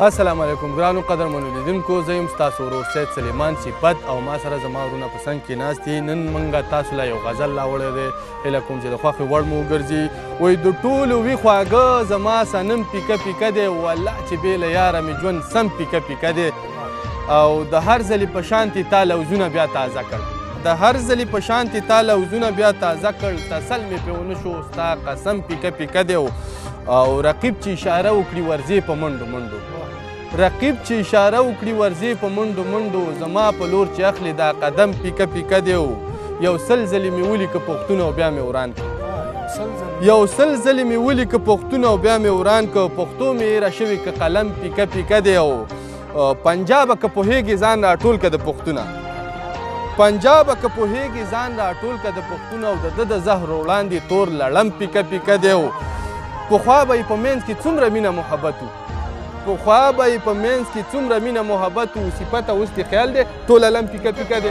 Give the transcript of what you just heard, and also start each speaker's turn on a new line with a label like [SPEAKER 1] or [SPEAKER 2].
[SPEAKER 1] السلام علیکم ګرانو قدرمنو لیدونکو، زه یم ستاسو ورور سید سلیمان صفت او ما سره زما ورونه په څنګ کې ناست دي. نن موږ تاسو له یو غزل راوړی دی، هیله کوم چې د خوښې وړ مو وګرځي. وایي د ټولو وي خواږه زما صنم پیکه پیکه دی، والله چې بې له یاره مې ژوند سم پیکه پیکه دی. او د هر ځلې په شانتې تا لوزونه بیا تازه کړ، د هر ځلې په شانتې تا لوزونه بیا تازه کړ، تسل مې پرې ونه شو ستا قسم پیکه پیکه دی. او رقیب چې اشاره وکړي ورځې په منډو منډو، رقیب چې اشاره وکړي ورځې په منډو منډو، زما په لور چې اخلي دا قدم پیکه پیکه دی. یو سل ځلې مې ولیکه پښتون او بیا مې وران کړ، یو سل ځلې مې ولیکه پښتون او بیا مې وران کړ، پښتو مې هېره شوې که قلم پیکه پیکه دی. او پنجابه که پوهېږې ځان راټول که د پښتونه، پنجابه که پوهېږې ځان راټول که د پښتونه، او د ده د زهر وړاندې تور لړم پیکه پیکه دی. پخوا به یې په منځ کې څومره مینه محبت و، پخوا به یې په منځ کې څومره مینه محبت و، صفته اوس دې خیال دی ټول علم پیکه پیکه دی.